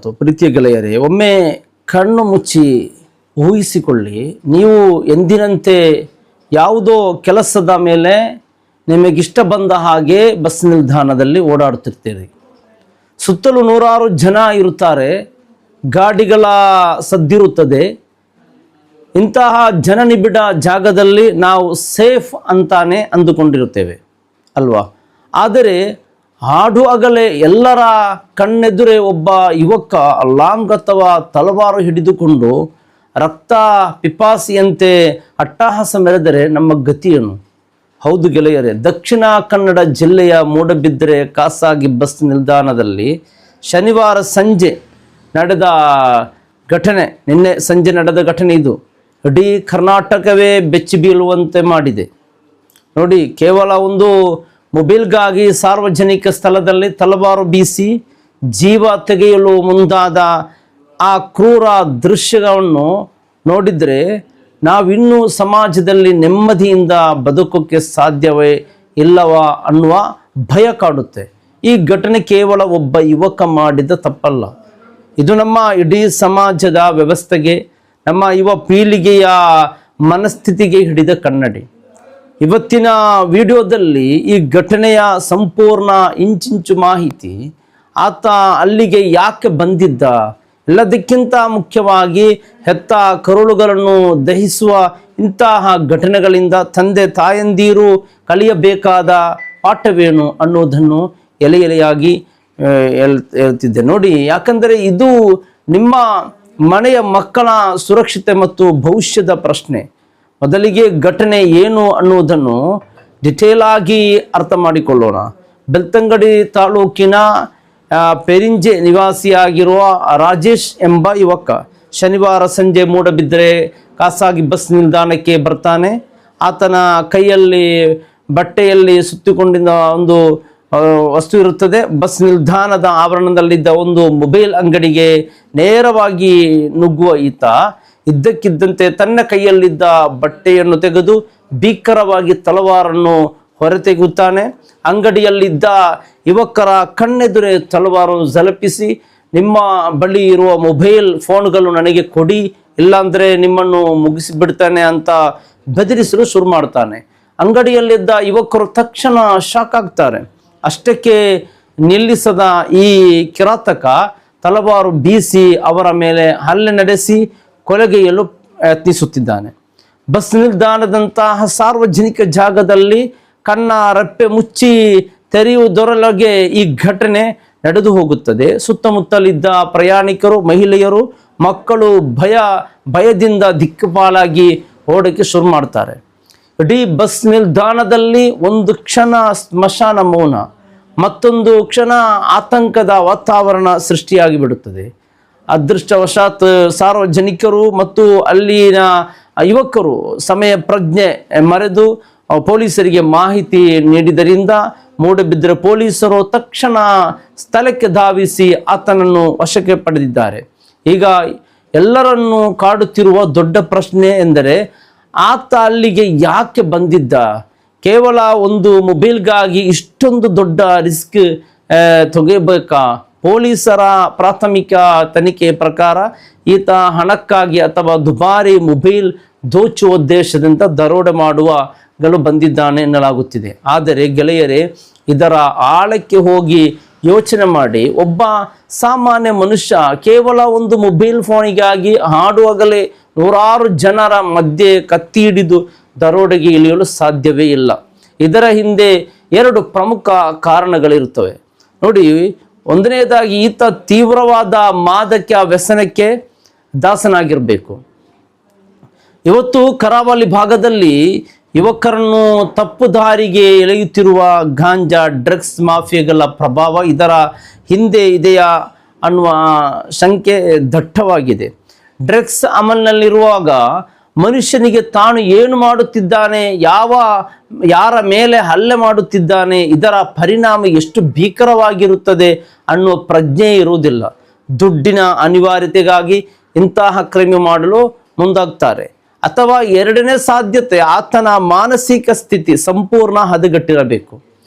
ಮಾತು. ಪ್ರೀತಿಯ ಗೆಳೆಯರೇ, ಒಮ್ಮೆ ಕಣ್ಣು ಮುಚ್ಚಿ ಊಹಿಸಿಕೊಳ್ಳಿ, ನೀವು ಎಂದಿನಂತೆ ಯಾವುದೋ ಕೆಲಸದ ಮೇಲೆ ನಿಮಗಿಷ್ಟ ಬಂದ ಹಾಗೆ ಬಸ್ ನಿಲ್ದಾಣದಲ್ಲಿ ಓಡಾಡುತ್ತಿರ್ತೀರಿ. ಸುತ್ತಲೂ ನೂರಾರು ಜನ ಇರುತ್ತಾರೆ, ಗಾಡಿಗಳ ಸದ್ದಿರುತ್ತದೆ. ಇಂತಹ ಜನನಿಬಿಡ ಜಾಗದಲ್ಲಿ ನಾವು ಸೇಫ್ ಅಂತಾನೆ ಅಂದುಕೊಂಡಿರುತ್ತೇವೆ ಅಲ್ವಾ? ಆದರೆ ಹಾಡುವಾಗಲೇ ಎಲ್ಲರ ಕಣ್ಣೆದುರೇ ಒಬ್ಬ ಯುವಕ ಲಾಂಗ್ ಅಥವಾ ತಲವಾರು ಹಿಡಿದುಕೊಂಡು ರಕ್ತ ಪಿಪಾಸಿಯಂತೆ ಅಟ್ಟಹಾಸ ಮೆರೆದರೆ ನಮ್ಮ ಗತಿಯೇನು? ಹೌದು ಗೆಳೆಯರೇ, ದಕ್ಷಿಣ ಕನ್ನಡ ಜಿಲ್ಲೆಯ ಮೂಡಬಿದ್ರೆ ಖಾಸಗಿ ಬಸ್ ನಿಲ್ದಾಣದಲ್ಲಿ ಶನಿವಾರ ಸಂಜೆ ನಡೆದ ಘಟನೆ, ನಿನ್ನೆ ಸಂಜೆ ನಡೆದ ಘಟನೆ ಇದು ಇಡೀ ಕರ್ನಾಟಕವೇ ಬೆಚ್ಚಿ ಬೀಳುವಂತೆ ಮಾಡಿದೆ. ನೋಡಿ, ಕೇವಲ ಒಂದು ಮೊಬೈಲ್ಗಾಗಿ ಸಾರ್ವಜನಿಕ ಸ್ಥಳದಲ್ಲಿ ತಲವಾರು ಬೀಸಿ ಜೀವ ತೆಗೆಯಲು ಮುಂದಾದ ಆ ಕ್ರೂರ ದೃಶ್ಯವನ್ನು ನೋಡಿದರೆ ನಾವಿನ್ನೂ ಸಮಾಜದಲ್ಲಿ ನೆಮ್ಮದಿಯಿಂದ ಬದುಕೋಕ್ಕೆ ಸಾಧ್ಯವೇ ಇಲ್ಲವಾ ಅನ್ನುವ ಭಯ ಕಾಡುತ್ತೆ. ಈ ಘಟನೆ ಕೇವಲ ಒಬ್ಬ ಯುವಕ ಮಾಡಿದ ತಪ್ಪಲ್ಲ, ಇದು ನಮ್ಮ ಇಡೀ ಸಮಾಜದ ವ್ಯವಸ್ಥೆಗೆ, ನಮ್ಮ ಯುವ ಪೀಳಿಗೆಯ ಮನಸ್ಥಿತಿಗೆ ಹಿಡಿದ ಕನ್ನಡಿ. ಇವತ್ತಿನ ವಿಡಿಯೋದಲ್ಲಿ ಈ ಘಟನೆಯ ಸಂಪೂರ್ಣ ಇಂಚಿಂಚು ಮಾಹಿತಿ, ಆತ ಅಲ್ಲಿಗೆ ಯಾಕೆ ಬಂದಿದ್ದ, ಎಲ್ಲದಕ್ಕಿಂತ ಮುಖ್ಯವಾಗಿ ಹೆತ್ತ ಕರುಳುಗಳನ್ನು ದಹಿಸುವ ಇಂತಹ ಘಟನೆಗಳಿಂದ ತಂದೆ ತಾಯಂದಿರು ಕಲಿಯಬೇಕಾದ ಪಾಠವೇನು ಅನ್ನೋದನ್ನು ಎಲೆ ಎಲೆಯಾಗಿ ಹೇಳ್ತಿದ್ದೆ. ನೋಡಿ, ಯಾಕಂದರೆ ಇದು ನಿಮ್ಮ ಮನೆಯ ಮಕ್ಕಳ ಸುರಕ್ಷತೆ ಮತ್ತು ಭವಿಷ್ಯದ ಪ್ರಶ್ನೆ. ಮೊದಲಿಗೆ ಘಟನೆ ಏನು ಅನ್ನುವುದನ್ನು ಡಿಟೇಲ್ ಆಗಿ ಅರ್ಥ ಮಾಡಿಕೊಳ್ಳೋಣ. ಬೆಳ್ತಂಗಡಿ ತಾಲೂಕಿನ ಪೆರಿಂಜೆ ನಿವಾಸಿಯಾಗಿರುವ ರಾಜೇಶ್ ಎಂಬ ಯುವಕ ಶನಿವಾರ ಸಂಜೆ ಮೂಡಬಿದ್ರೆ ಖಾಸಗಿ ಬಸ್ ನಿಲ್ದಾಣಕ್ಕೆ ಬರ್ತಾನೆ. ಆತನ ಕೈಯಲ್ಲಿ ಬಟ್ಟೆಯಲ್ಲಿ ಸುತ್ತಿಕೊಂಡಿದ್ದ ಒಂದು ವಸ್ತು ಇರುತ್ತದೆ. ಬಸ್ ನಿಲ್ದಾಣದ ಆವರಣದಲ್ಲಿದ್ದ ಒಂದು ಮೊಬೈಲ್ ಅಂಗಡಿಗೆ ನೇರವಾಗಿ ನುಗ್ಗುವ ಈತ ಇದ್ದಕ್ಕಿದ್ದಂತೆ ತನ್ನ ಕೈಯಲ್ಲಿದ್ದ ಬಟ್ಟೆಯನ್ನು ತೆಗೆದು ಭೀಕರವಾಗಿ ತಲವಾರನ್ನು ಹೊರತೆಗೆಯುತ್ತಾನೆ. ಅಂಗಡಿಯಲ್ಲಿದ್ದ ಯುವಕರ ಕಣ್ಣೆದುರೇ ತಲವಾರು ಝಳಪಿಸಿ, ನಿಮ್ಮ ಬಳಿ ಇರುವ ಮೊಬೈಲ್ ಫೋನ್ಗಳು ನನಗೆ ಕೊಡಿ, ಇಲ್ಲಾಂದರೆ ನಿಮ್ಮನ್ನು ಮುಗಿಸಿಬಿಡ್ತಾನೆ ಅಂತ ಬೆದರಿಸಲು ಶುರು ಮಾಡ್ತಾನೆ. ಅಂಗಡಿಯಲ್ಲಿದ್ದ ಯುವಕರು ತಕ್ಷಣ ಶಾಕ್ ಆಗ್ತಾರೆ. ಅಷ್ಟಕ್ಕೆ ನಿಲ್ಲಿಸದ ಈ ಕಿರಾತಕ ತಲವಾರು ಬೀಸಿ ಅವರ ಮೇಲೆ ಹಲ್ಲೆ ನಡೆಸಿ ಕೊಲೆಗೈಯಲು ಯತ್ನಿಸುತ್ತಿದ್ದಾನೆ. ಬಸ್ ನಿಲ್ದಾಣದಂತಹ ಸಾರ್ವಜನಿಕ ಜಾಗದಲ್ಲಿ ಕಣ್ಣ ರೆಪ್ಪೆ ಮುಚ್ಚಿ ತೆರೆಯುವುದರೊಳಗೆ ಈ ಘಟನೆ ನಡೆದು ಹೋಗುತ್ತದೆ. ಸುತ್ತಮುತ್ತಲಿದ್ದ ಪ್ರಯಾಣಿಕರು, ಮಹಿಳೆಯರು, ಮಕ್ಕಳು ಭಯದಿಂದ ದಿಕ್ಕುಪಾಲಾಗಿ ಓಡಕ್ಕೆ ಶುರು ಮಾಡ್ತಾರೆ. ಇಡೀ ಬಸ್ ನಿಲ್ದಾಣದಲ್ಲಿ ಒಂದು ಕ್ಷಣ ಸ್ಮಶಾನ ಮೌನ, ಮತ್ತೊಂದು ಕ್ಷಣ ಆತಂಕದ ವಾತಾವರಣ ಸೃಷ್ಟಿಯಾಗಿ ಬಿಡುತ್ತದೆ. ಅದೃಷ್ಟವಶಾತ್ ಸಾರ್ವಜನಿಕರು ಮತ್ತು ಅಲ್ಲಿನ ಯುವಕರು ಸಮಯ ಪ್ರಜ್ಞೆ ಮರೆತು ಪೊಲೀಸರಿಗೆ ಮಾಹಿತಿ ನೀಡಿದ್ದರಿಂದ ಮೂಡಬಿದ್ರೆ ಪೊಲೀಸರು ತಕ್ಷಣ ಸ್ಥಳಕ್ಕೆ ಧಾವಿಸಿ ಆತನನ್ನು ವಶಕ್ಕೆ ಪಡೆದಿದ್ದಾರೆ. ಈಗ ಎಲ್ಲರನ್ನೂ ಕಾಡುತ್ತಿರುವ ದೊಡ್ಡ ಪ್ರಶ್ನೆ ಎಂದರೆ, ಆತ ಅಲ್ಲಿಗೆ ಯಾಕೆ ಬಂದಿದ್ದ? ಕೇವಲ ಒಂದು ಮೊಬೈಲ್ಗಾಗಿ ಇಷ್ಟೊಂದು ದೊಡ್ಡ ರಿಸ್ಕ್ ತೆಗೆಯಬೇಕಾ? ಪೊಲೀಸರ ಪ್ರಾಥಮಿಕ ತನಿಖೆ ಪ್ರಕಾರ ಈತ ಹಣಕ್ಕಾಗಿ ಅಥವಾ ದುಬಾರಿ ಮೊಬೈಲ್ ದೋಚುವ ಉದ್ದೇಶದಿಂದ ದರೋಡೆ ಮಾಡುವಗಳು ಬಂದಿದ್ದಾನೆ ಎನ್ನಲಾಗುತ್ತಿದೆ. ಆದರೆ ಗೆಳೆಯರೇ, ಇದರ ಆಳಕ್ಕೆ ಹೋಗಿ ಯೋಚನೆ ಮಾಡಿ, ಒಬ್ಬ ಸಾಮಾನ್ಯ ಮನುಷ್ಯ ಕೇವಲ ಒಂದು ಮೊಬೈಲ್ ಫೋನಿಗಾಗಿ ಹಾಡುವಾಗಲೇ ನೂರಾರು ಜನರ ಮಧ್ಯೆ ಕತ್ತಿ ಹಿಡಿದು ದರೋಡೆಗೆ ಇಳಿಯಲು ಸಾಧ್ಯವೇ ಇಲ್ಲ. ಇದರ ಹಿಂದೆ ಎರಡು ಪ್ರಮುಖ ಕಾರಣಗಳಿರುತ್ತವೆ. ನೋಡಿ, ಒಂದನೇದಾಗಿ ಈತ ತೀವ್ರವಾದ ಮಾದಕ ವ್ಯಸನಕ್ಕೆ ದಾಸನಾಗಿರಬೇಕು. ಇವತ್ತು ಕರಾವಳಿ ಭಾಗದಲ್ಲಿ ಯುವಕರನ್ನು ತಪ್ಪು ದಾರಿಗೆ ಎಳೆಯುತ್ತಿರುವ ಗಾಂಜಾ, ಡ್ರಗ್ಸ್ ಮಾಫಿಯಾಗಳ ಪ್ರಭಾವ ಇದರ ಹಿಂದೆ ಇದೆಯಾ ಅನ್ನುವ ಶಂಕೆ ದಟ್ಟವಾಗಿದೆ. ಡ್ರಗ್ಸ್ ಅಮಲಿನಲ್ಲಿರುವಾಗ ಮನುಷ್ಯನಿಗೆ ತಾನು ಏನು ಮಾಡುತ್ತಿದ್ದಾನೆ, ಯಾರ ಮೇಲೆ ಹಲ್ಲೆ ಮಾಡುತ್ತಿದ್ದಾನೆ, ಇದರ ಪರಿಣಾಮ ಎಷ್ಟು ಭೀಕರವಾಗಿರುತ್ತದೆ ಅನ್ನುವ ಪ್ರಜ್ಞೆ ಇರುವುದಿಲ್ಲ. ದುಡ್ಡಿನ ಅನಿವಾರ್ಯತೆಗಾಗಿ ಇಂತಹ ಕ್ರಮ ಮಾಡಲು ಮುಂದಾಗ್ತಾರೆ. ಅಥವಾ ಎರಡನೇ ಸಾಧ್ಯತೆ, ಆತನ ಮಾನಸಿಕ ಸ್ಥಿತಿ ಸಂಪೂರ್ಣ ಹದಗೆಟ್ಟಿರಬೇಕು.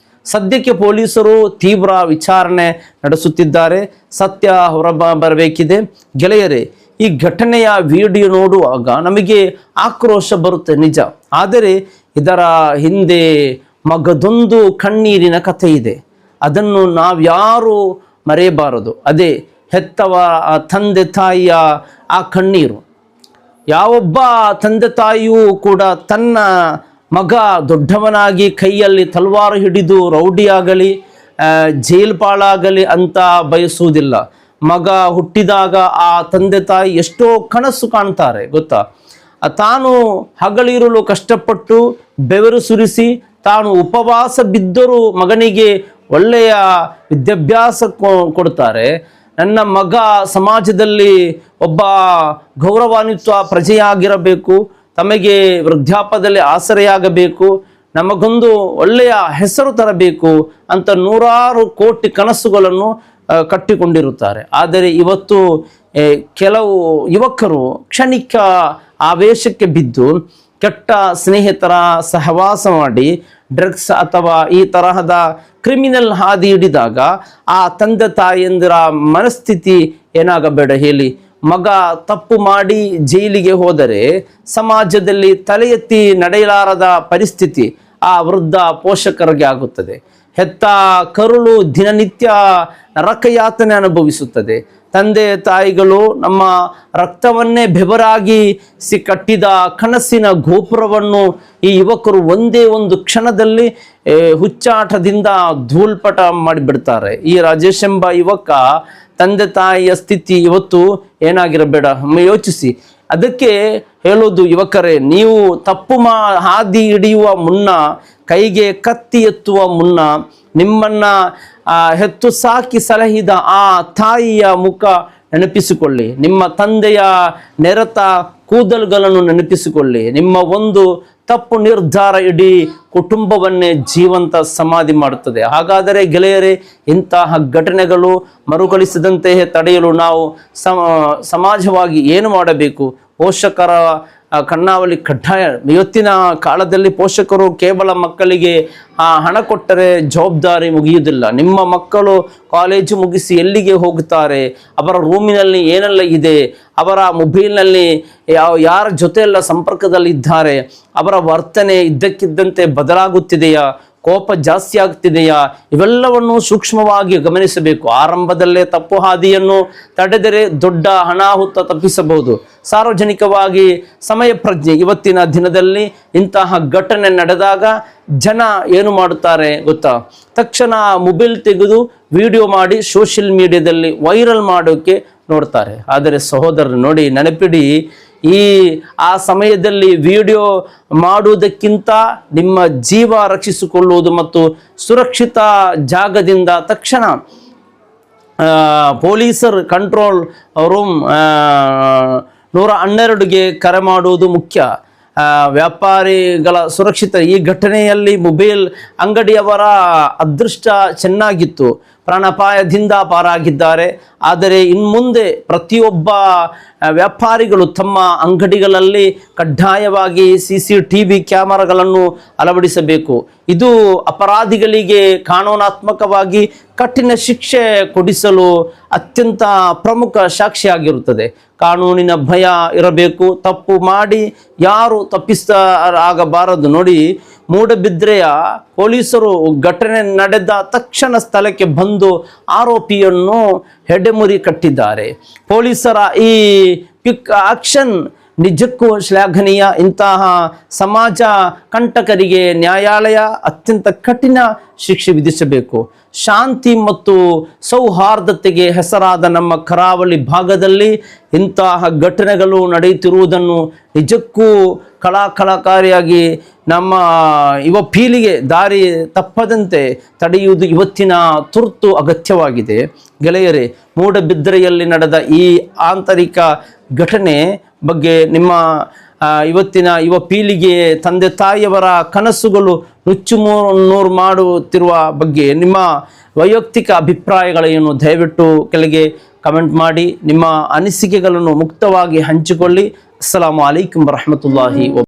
ಸದ್ಯಕ್ಕೆ ಪೊಲೀಸರು ತೀವ್ರ ವಿಚಾರಣೆ ನಡೆಸುತ್ತಿದ್ದಾರೆ. ಸತ್ಯ ಬರಬೇಕಿದೆ. ಗೆಳೆಯರೇ, ಈ ಘಟನೆಯ ವಿಡಿಯೋ ನೋಡುವಾಗ ನಮಗೆ ಆಕ್ರೋಶ ಬರುತ್ತೆ ನಿಜ. ಆದರೆ ಇದರ ಹಿಂದೆ ಮಗದೊಂದು ಕಣ್ಣೀರಿನ ಕಥೆ ಇದೆ. ಅದನ್ನು ನಾವ್ಯಾರು ಮರೆಯಬಾರದು. ಅದೇ ಹೆತ್ತವ ತಂದೆ ತಾಯಿಯ ಆ ಕಣ್ಣೀರು. ಯಾವೊಬ್ಬ ತಂದೆ ತಾಯಿಯೂ ಕೂಡ ತನ್ನ ಮಗ ದೊಡ್ಡವನಾಗಿ ಕೈಯಲ್ಲಿ ತಲವಾರು ಹಿಡಿದು ರೌಡಿಯಾಗಲಿ ಜೈಲ್ ಪಾಲಾಗಲಿ ಅಂತ ಬಯಸುವುದಿಲ್ಲ. ಮಗ ಹುಟ್ಟಿದಾಗ ಆ ತಂದೆ ತಾಯಿ ಎಷ್ಟೋ ಕನಸು ಕಾಣ್ತಾರೆ ಗೊತ್ತಾ. ತಾನು ಹಗಲಿರುಳು ಕಷ್ಟಪಟ್ಟು ಬೆವರು ಸುರಿಸಿ ತಾನು ಉಪವಾಸ ಬಿದ್ದರೂ ಮಗನಿಗೆ ಒಳ್ಳೆಯ ವಿದ್ಯಾಭ್ಯಾಸ ಕೊಡ್ತಾರೆ. ನನ್ನ ಮಗ ಸಮಾಜದಲ್ಲಿ ಒಬ್ಬ ಗೌರವಾನ್ವಿತ ಪ್ರಜೆಯಾಗಿರಬೇಕು, ತಮಗೆ ವೃದ್ಧಾಪದಲ್ಲಿ ಆಸರೆಯಾಗಬೇಕು, ನಮಗೊಂದು ಒಳ್ಳೆಯ ಹೆಸರು ತರಬೇಕು ಅಂತ ನೂರಾರು ಕೋಟಿ ಕನಸುಗಳನ್ನು ಕಟ್ಟಿಕೊಂಡಿರುತ್ತಾರೆ. ಆದರೆ ಇವತ್ತು ಕೆಲವು ಯುವಕರು ಕ್ಷಣಿಕ ಆವೇಶಕ್ಕೆ ಬಿದ್ದು ಕೆಟ್ಟ ಸ್ನೇಹಿತರ ಸಹವಾಸ ಮಾಡಿ ಡ್ರಗ್ಸ್ ಅಥವಾ ಈ ತರಹದ ಕ್ರಿಮಿನಲ್ ಹಾದಿ ಹಿಡಿದಾಗ ಆ ತಂದೆ ತಾಯಿಯಂದಿರ ಮನಸ್ಥಿತಿ ಏನಾಗಬೇಡ ಹೇಳಿ. ಮಗ ತಪ್ಪು ಮಾಡಿ ಜೈಲಿಗೆ ಹೋದರೆ ಸಮಾಜದಲ್ಲಿ ತಲೆ ಎತ್ತಿ ನಡೆಯಲಾರದ ಪರಿಸ್ಥಿತಿ ಆ ವೃದ್ಧ ಪೋಷಕರಿಗೆ ಆಗುತ್ತದೆ. ಹೆತ್ತ ಕರುಳು ದಿನನಿತ್ಯ ನರಕಯಾತನೆ ಅನುಭವಿಸುತ್ತದೆ. ತಂದೆ ತಾಯಿಗಳು ನಮ್ಮ ರಕ್ತವನ್ನೇ ಬೆವರಾಗಿ ಕಟ್ಟಿದ ಕನಸಿನ ಗೋಪುರವನ್ನು ಈ ಯುವಕರು ಒಂದೇ ಒಂದು ಕ್ಷಣದಲ್ಲಿ ಹುಚ್ಚಾಟದಿಂದ ಧೂಳ್ಪಟ ಮಾಡಿಬಿಡ್ತಾರೆ. ಈ ರಾಜೇಶ್ ಎಂಬ ಯುವಕ ತಂದೆ ತಾಯಿಯ ಸ್ಥಿತಿ ಇವತ್ತು ಏನಾಗಿರಬೇಡ ಯೋಚಿಸಿ. ಅದಕ್ಕೆ ಹೇಳೋದು ಯುವಕರೇ, ನೀವು ತಪ್ಪು ಹಾದಿ ಹಿಡಿಯುವ ಮುನ್ನ, ಕೈಗೆ ಕತ್ತಿ ಎತ್ತುವ ಮುನ್ನ ನಿಮ್ಮನ್ನ ಹೆತ್ತು ಸಾಕಿ ಸಲಹಿದ ಆ ತಾಯಿಯ ಮುಖ ನೆನಪಿಸಿಕೊಳ್ಳಿ. ನಿಮ್ಮ ತಂದೆಯ ನೆರೆತ ಕೂದಲುಗಳನ್ನು ನೆನಪಿಸಿಕೊಳ್ಳಿ. ನಿಮ್ಮ ಒಂದು ತಪ್ಪು ನಿರ್ಧಾರ ಇಡೀ ಕುಟುಂಬವನ್ನೇ ಜೀವಂತ ಸಮಾಧಿ ಮಾಡುತ್ತದೆ. ಹಾಗಾದರೆ ಗೆಳೆಯರೇ, ಇಂತಹ ಘಟನೆಗಳು ಮರುಕಳಿಸದಂತೆ ತಡೆಯಲು ನಾವು ಸಮಾಜವಾಗಿ ಏನು ಮಾಡಬೇಕು? ಪೋಷಕರ ಕಣ್ಣಾವಲಿ ಕಡ್ಡಾಯ. ಇವತ್ತಿನ ಕಾಲದಲ್ಲಿ ಪೋಷಕರು ಕೇವಲ ಮಕ್ಕಳಿಗೆ ಹಣ ಕೊಟ್ಟರೆ ಜವಾಬ್ದಾರಿ ಮುಗಿಯುವುದಿಲ್ಲ. ನಿಮ್ಮ ಮಕ್ಕಳು ಕಾಲೇಜು ಮುಗಿಸಿ ಎಲ್ಲಿಗೆ ಹೋಗುತ್ತಾರೆ, ಅವರ ರೂಮಿನಲ್ಲಿ ಏನೆಲ್ಲ ಇದೆ, ಅವರ ಮೊಬೈಲ್ನಲ್ಲಿ ಯಾರ ಜೊತೆಯೆಲ್ಲ ಸಂಪರ್ಕದಲ್ಲಿ ಇದ್ದಾರೆ, ಅವರ ವರ್ತನೆ ಇದ್ದಕ್ಕಿದ್ದಂತೆ ಬದಲಾಗುತ್ತಿದೆಯಾ, ಕೋಪ ಜಾಸ್ತಿ ಆಗ್ತಿದೆಯಾ, ಇವೆಲ್ಲವನ್ನು ಸೂಕ್ಷ್ಮವಾಗಿ ಗಮನಿಸಬೇಕು. ಆರಂಭದಲ್ಲೇ ತಪ್ಪು ಹಾದಿಯನ್ನು ತಡೆದರೆ ದೊಡ್ಡ ಅನಾಹುತ ತಪ್ಪಿಸಬಹುದು. ಸಾರ್ವಜನಿಕವಾಗಿ ಸಮಯ ಪ್ರಜ್ಞೆ. ಇವತ್ತಿನ ದಿನದಲ್ಲಿ ಇಂತಹ ಘಟನೆ ನಡೆದಾಗ ಜನ ಏನು ಮಾಡುತ್ತಾರೆ ಗೊತ್ತಾ? ತಕ್ಷಣ ಮೊಬೈಲ್ ತೆಗೆದು ವಿಡಿಯೋ ಮಾಡಿ ಸೋಷಿಯಲ್ ಮೀಡಿಯಾದಲ್ಲಿ ವೈರಲ್ ಮಾಡೋಕೆ ನೋಡ್ತಾರೆ. ಆದರೆ ಸಹೋದರರು ನೋಡಿ, ನೆನಪಿಡಿ, ಆ ಸಮಯದಲ್ಲಿ ವಿಡಿಯೋ ಮಾಡುವುದಕ್ಕಿಂತ ನಿಮ್ಮ ಜೀವ ರಕ್ಷಿಸಿಕೊಳ್ಳುವುದು ಮತ್ತು ಸುರಕ್ಷಿತ ಜಾಗದಿಂದ ತಕ್ಷಣ ಪೊಲೀಸರ್ ಕಂಟ್ರೋಲ್ ರೂಮ್ 112ಗೆ ಕರೆ ಮಾಡುವುದು ಮುಖ್ಯ. ವ್ಯಾಪಾರಿಗಳ ಸುರಕ್ಷಿತ. ಈ ಘಟನೆಯಲ್ಲಿ ಮೊಬೈಲ್ ಅಂಗಡಿಯವರ ಅದೃಷ್ಟ ಚೆನ್ನಾಗಿತ್ತು, ಪ್ರಾಣಾಪಾಯದಿಂದ ಪಾರಾಗಿದ್ದಾರೆ. ಆದರೆ ಇನ್ಮುಂದೆ ಪ್ರತಿಯೊಬ್ಬ ವ್ಯಾಪಾರಿಗಳು ತಮ್ಮ ಅಂಗಡಿಗಳಲ್ಲಿ ಕಡ್ಡಾಯವಾಗಿ CCTV ಕ್ಯಾಮರಾಗಳನ್ನು ಅಳವಡಿಸಬೇಕು. ಇದು ಅಪರಾಧಿಗಳಿಗೆ ಕಾನೂನಾತ್ಮಕವಾಗಿ ಕಠಿಣ ಶಿಕ್ಷೆ ಕೊಡಿಸಲು ಅತ್ಯಂತ ಪ್ರಮುಖ ಸಾಕ್ಷಿಯಾಗಿರುತ್ತದೆ. ಕಾನೂನಿನ ಭಯ ಇರಬೇಕು. ತಪ್ಪು ಮಾಡಿ ಯಾರು ತಪ್ಪಿಸಲಾಗಬಾರದು. ನೋಡಿ, ಮೂಡಬಿದ್ರೆಯ ಪೊಲೀಸರು ಘಟನೆ ನಡೆದ ತಕ್ಷಣ ಸ್ಥಳಕ್ಕೆ ಬಂದು ಆರೋಪಿಯನ್ನು ಹೆಡೆಮುರಿ ಕಟ್ಟಿದ್ದಾರೆ. ಪೊಲೀಸರ ಈ ಕ್ವಿಕ್ ಆಕ್ಷನ್ ನಿಜಕ್ಕೂ ಶ್ಲಾಘನೀಯ. ಇಂತಹ ಸಮಾಜ ಕಂಟಕರಿಗೆ ನ್ಯಾಯಾಲಯ ಅತ್ಯಂತ ಕಠಿಣ ಶಿಕ್ಷೆ ವಿಧಿಸಬೇಕು. ಶಾಂತಿ ಮತ್ತು ಸೌಹಾರ್ದತೆಗೆ ಹೆಸರಾದ ನಮ್ಮ ಕರಾವಳಿ ಭಾಗದಲ್ಲಿ ಇಂತಹ ಘಟನೆಗಳು ನಡೆಯುತ್ತಿರುವುದನ್ನು ನಿಜಕ್ಕೂ ಕಳಕಳಕಾರಿಯಾಗಿ ನಮ್ಮ ಯುವ ಪೀಳಿಗೆ ದಾರಿ ತಪ್ಪದಂತೆ ತಡೆಯುವುದು ಇವತ್ತಿನ ತುರ್ತು ಅಗತ್ಯವಾಗಿದೆ. ಗೆಳೆಯರೇ, ಮೂಡಬಿದ್ರೆಯಲ್ಲಿ ನಡೆದ ಈ ಆಂತರಿಕ ಘಟನೆ ಬಗ್ಗೆ ನಿಮ್ಮ ಇವತ್ತಿನ ಯುವ ಪೀಳಿಗೆ, ತಂದೆ ತಾಯಿಯವರ ಕನಸುಗಳು ನುಚ್ಚುನೂರು ಮಾಡುತ್ತಿರುವ ಬಗ್ಗೆ ನಿಮ್ಮ ವೈಯಕ್ತಿಕ ಅಭಿಪ್ರಾಯಗಳೇನು? ದಯವಿಟ್ಟು ಕೆಳಗೆ ಕಮೆಂಟ್ ಮಾಡಿ ನಿಮ್ಮ ಅನಿಸಿಕೆಗಳನ್ನು ಮುಕ್ತವಾಗಿ ಹಂಚಿಕೊಳ್ಳಿ. ಅಸ್ಸಲಾಮು ಅಲೈಕುಂ ವರಹಮತುಲ್ಲಾಹಿ